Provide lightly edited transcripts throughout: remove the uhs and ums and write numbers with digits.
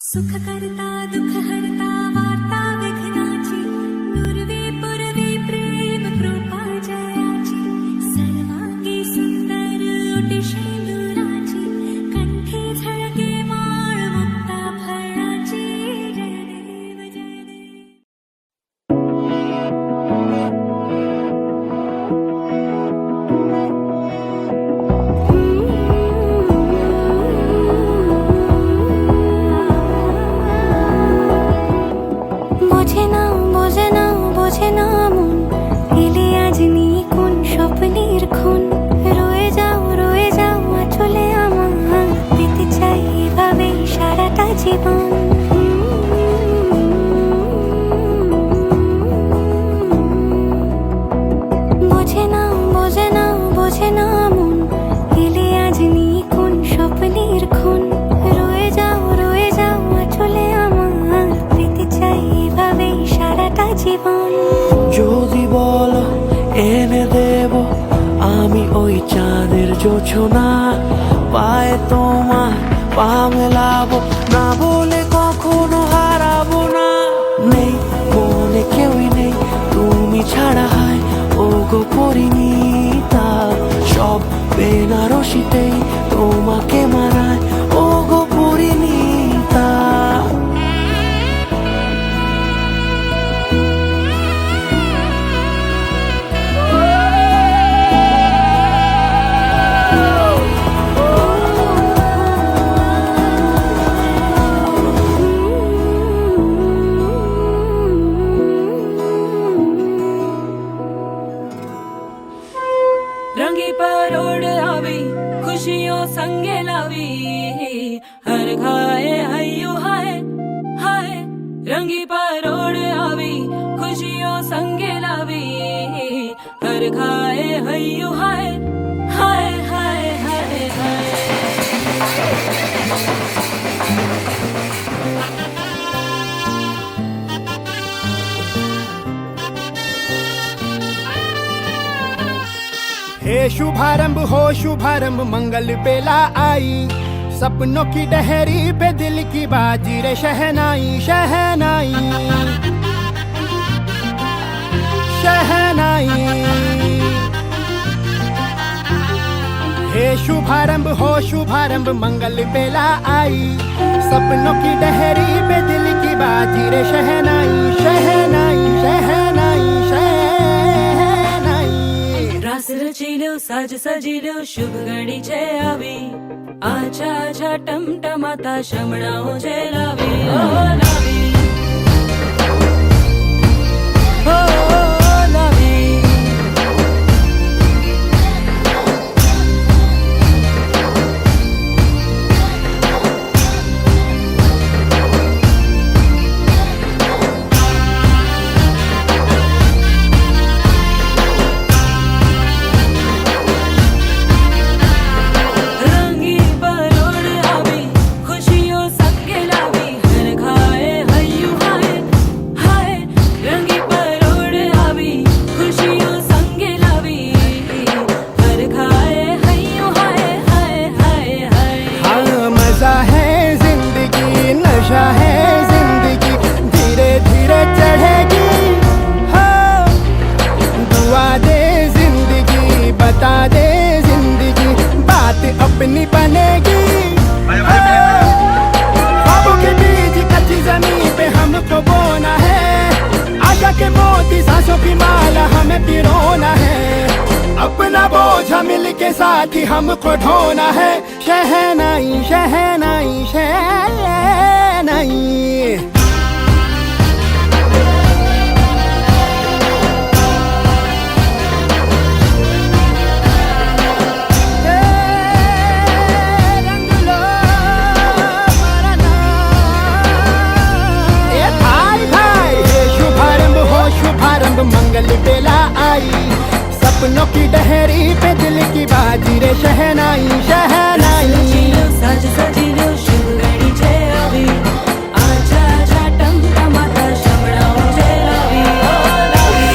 सुख करता दुख हरता वार्ता विघ्नाची पूर्वी पूर्वी प्रेम कृपा जयाची सर्वांगी सुंदर ओटी शेंदुराची कंठी झळके माळ मुक्ता फळाची जय देव जय देव। বোঝে না মন এলে আজ নিয়ে কোন স্বপ্নের খুন রয়ে যাও চলে আমার পেতে চাই এভাবে সারাটা জীবন। বোঝে না মন এলে আজ নিয়ে কোন স্বপ্নের খুন রয়ে যাও চলে আমার পেতে চাই এভাবে সারাটা জীবন। যদি বলো এনে দেব আমি ওই চাঁদের জোছনা পায়ে তোমার পা মেলাবো না বলে কখনো হারাবো না। নেই মনে কেউই নেই তুমি ছাড়া হয় ও গো পরিণীতা সব বেনারসিতেই তোমাকে মানায় ও গো পরিণীতা। रंगी परोड़ आवी खुशियों संगे लावी हर खाए हयू हाय हाय। रंगी परोड़ आवी खुशियों संगे लावी हर खाए हयू हाय हाय हाय हाय हाय। हे शुभारंभ हो शुभारंभ मंगल बेला आई सपनों की डहरी पे दिल की बाजी रे शहनाई शहनाई शहनाई। हे शुभारंभ हो शुभारंभ मंगल बेला आई सपनों की डहरी पे दिल की बाजी रे शहनाई शहनाई शहनाई शहनाई। रास रचिलो साज सजिलो शुभ घड़ी छे आवी आछा आछा टमटमाता शमणाओ छे लावी ओ लावी ओ लावी। बता दे जिंदगी बात अपनी बनेगी ख्वाबों के बीज कच्ची जमीन पे हमको बोना है आशा के मोती सांसों की माला हमें पिरोना है अपना बोझा मिल के साथ ही हमको ढोना है शहनाई शहनाई शहनाई। मंगल बेला आई सपनों की डहरी पे दिल की बाजी रे शहनाई शहनाई। साज सजिलो शुभ घड़ी छे आवी आछा आछा टमटमाता शमणाओ छे लावी ओ लावी।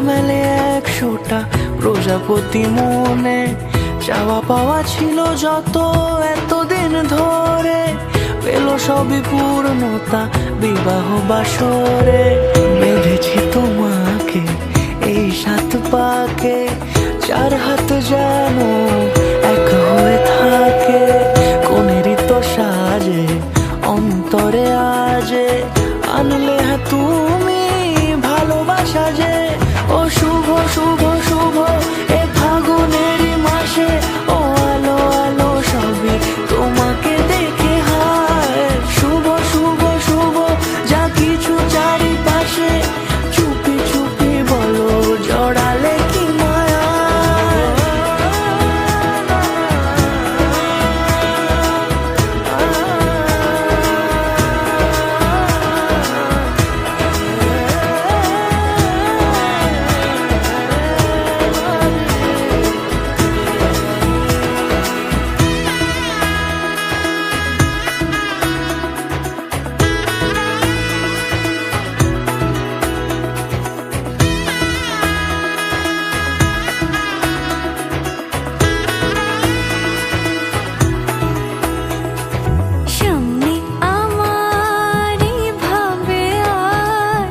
মেলে 100টা প্রজাপতি মনে, চাওয়া পাওয়া ছিল যত এতদিন ধরে, পেল সবই পূর্ণতা বিবাহ বাসরে। বেঁধেছি তোমাকে এই 7 পাকে, 4 হাত যেন এক হয়ে থাকে, কোনেরই তো সাজে অন্তরে আজে আনলে হ্যাঁ তুমি ভালোবাসা যে। ও শুভ শুভ শুভ এ ফাগুনেরই মাসে, ও আলো আলো সবই তোমাকে দেখে হায়। শুভ শুভ শুভ যা কিছু চারিপাশে, চুপি চুপি বলো জড়ালে কি মায়া। সামনে আমারই ভাবে আর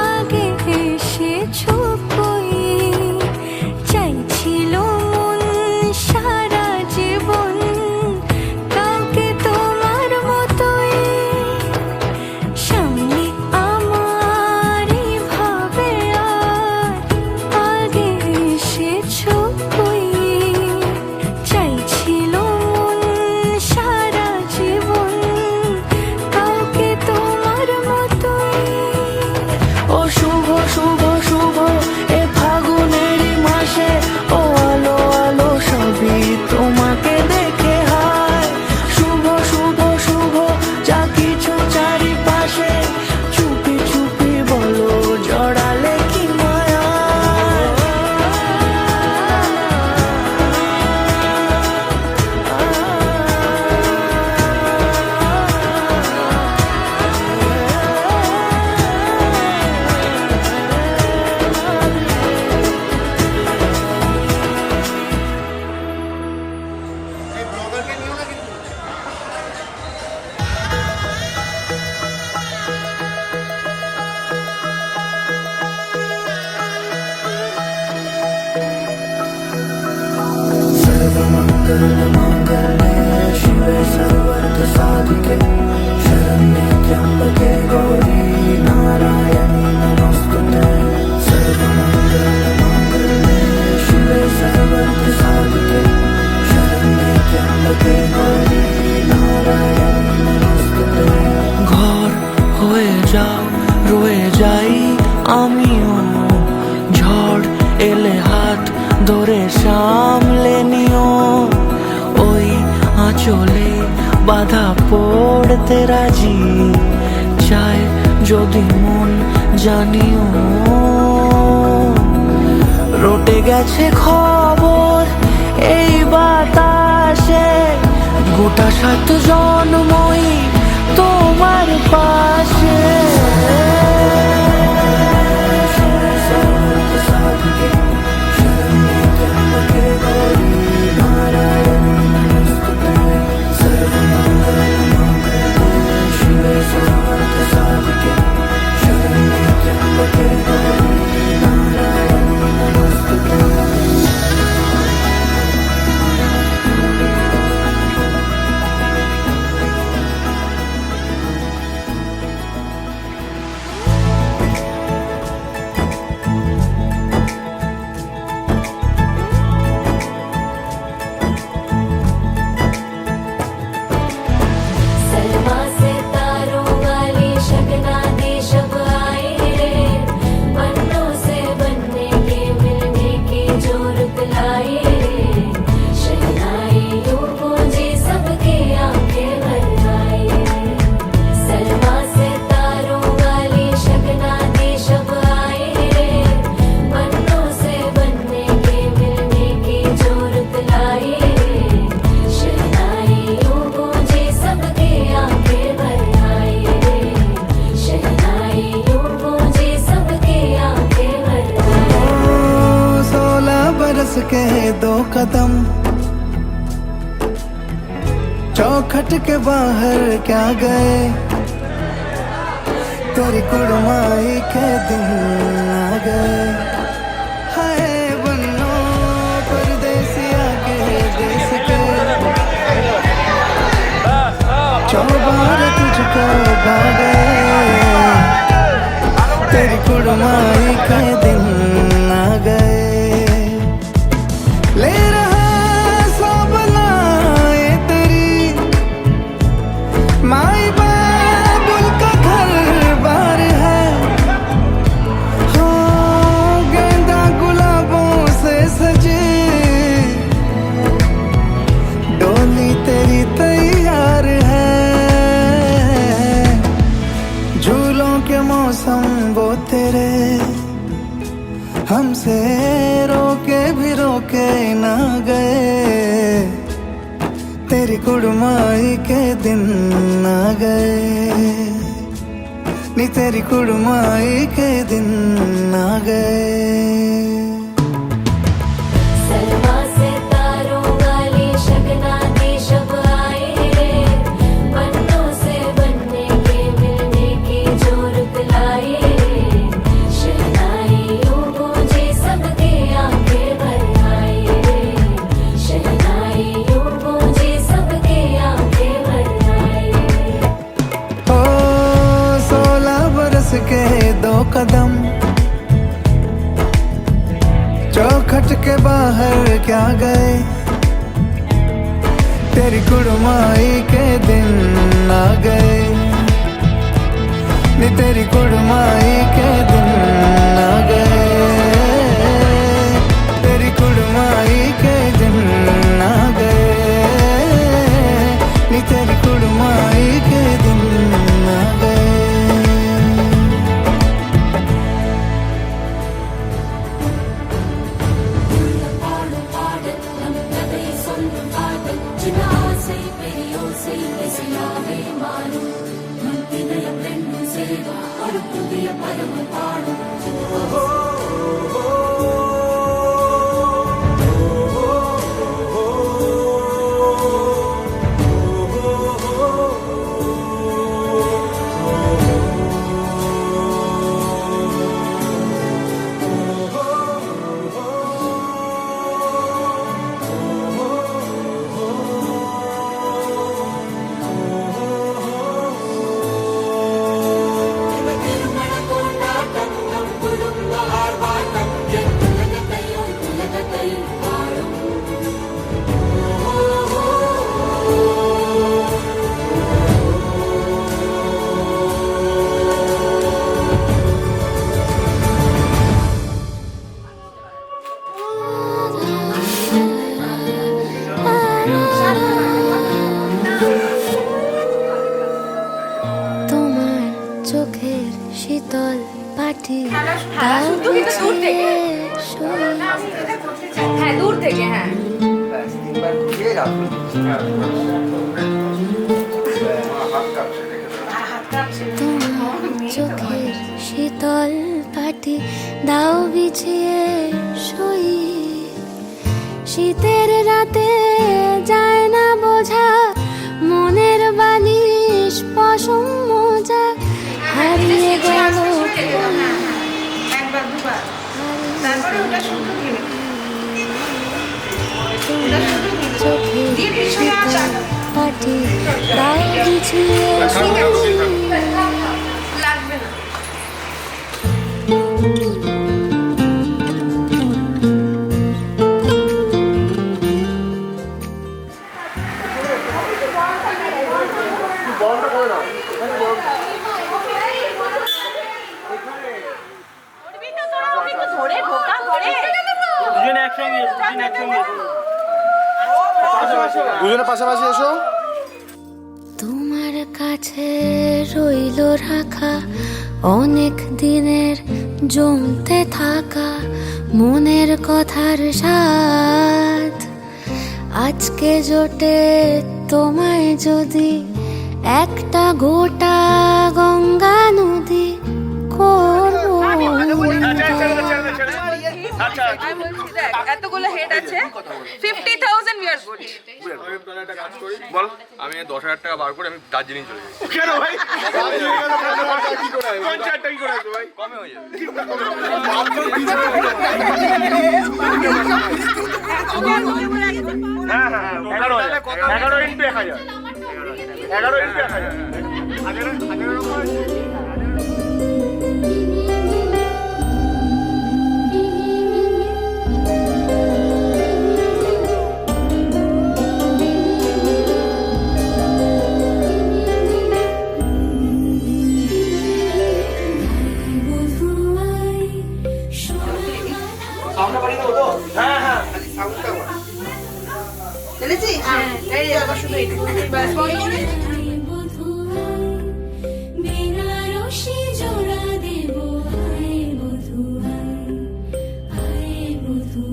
আগে এসেছো কই, চাইছিল মন সারা জীবন কাউকে তোমার মতোই। সামনে আমারই ভাবে আর আগে এসেছো কই, চাইছিল মন সারা জীবন কাউকে তোমার মতোই। ও শুভ শুভ শুভ এ ফাগুনেরই মাসে, ও আলো আলো সবই তোমাকে দেখে হায়। শুভ শুভ শুভ যা কিছু চারিপাশে, চুপি চুপি বলো জড়ালে কি মায়া। शिवे सर्वार्थ साधिके शरण्ये त्र्यंबके गौरी नारायणी नमोस्तुते। सर्वमंगलमांगल्ये शिवे सर्वार्थ साधिके शरण्ये त्र्यंबके गौरी नारायणी नमोस्तुते। ঘর হয়ে যাও রয়ে যাই আমিও, ঝড় এলে হাত ধরে সামলে নিও, ওই আঁচলে বাধা পড়তে রাজি, চায় যদি মন জানিও। রটে গেছে খবর এই বাতাসে, গোটা 7 জন্মই তোমার পাশে। चौखट के बाहर क्या गए, तेरी कुड़माई के दिन आ गए। हाय बन्नो परदेसिया के देश के, चौबार तुझको भागे, तेरी कुड़माई के दिन आ गए। ले रहा सब लाए तेरी माई बाबुल का घर बार है, हो गेंदा गुलाबों से सजे, डोली तेरी तैयार है। झूलों के मौसम वो तेरे, हमसे रोके भी रोके ना गए, तेरी कुड़माई के दिन आ गए, नी तेरी कुड़माई के दिन आ गए। सलमा से तारों वाली शगना की शब आए रे, बन्नों से बनने के मिलने की जो रुत लाए रे, शहनाइयों गूंजे सबके आंखें भर आए रे, शहनाइयों गूंजे सबके आंखें भर आए रे। ओ 16 बरस के 2 कदम, चौखट के बाहर क्या गए, तेरी कुड़माई के दिन आ गए, नी तेरी कुड़माई के दिन आ गए, तेरी कुड़माई के दिन आ गए, नी तेरी कुड़माई के दिन आ गए। তোমার চোখের শীতল পাটি শুধু কিন্তু দূর থেকে। হ্যাঁ দূর থেকে হ্যাঁ তোমার চোখের শীতল পাটি দাও বিছিয়ে শুই, শীতের রাতে যায় না বোঝা, মনের বালিশ পশম মোজা হারিয়ে গেল। একবার দুবার তারপরে ওটা শুধু দিয়ে চোখের দিয়ে পিছনে আসা পাটি দাও বিছিয়ে শুই। লাগবে না দুজনে পাশাপাশি এসো। তোমার কাছে রইল রাখা অনেক দিনের জমতে থাকা মনের কথার স্বাদ, আজকে জোটে তোমায় যদি একটা গোটা গঙ্গা নদী করবো। আচ্ছা আমি বলছি দেখ এতগুলো হেড আছে 50,000 উই আর গুড বল আমি 10,000 টাকা বার করে আমি দার্জিলিং চলে যাই। কেন ভাই কনসার্টটা কি করে আসবে ভাই কমে হয়ে যাবে। হ্যাঁ হ্যাঁ 11 ইন্টু 1000 11 ইন্টু 1000 চলেছিস এই আবার শুধু এইটুকু বাস বন্ধ করে বেনারসি জোড়া দেব আয় বধু আয় বধু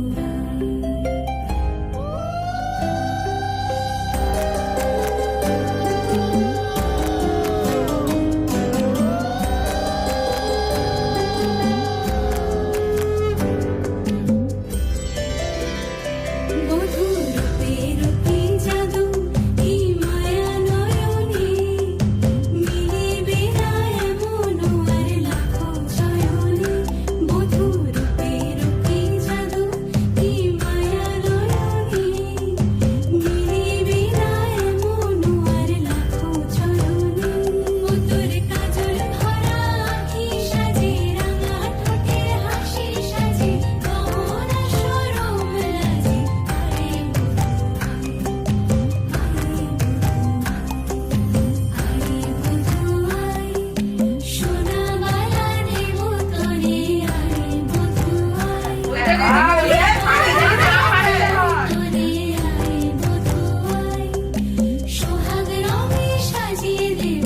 সোহাগ রঙে সাজিয়ে দেব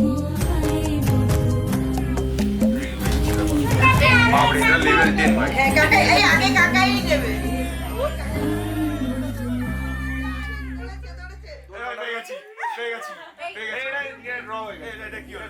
আয় বাপরে এটা লেভেল 10 ভাই। হ্যাঁ কাকা এই আগে কাকাই নেবে পেয়ে গেছি এটা ড্র হয়ে গেছে এটা কি হলো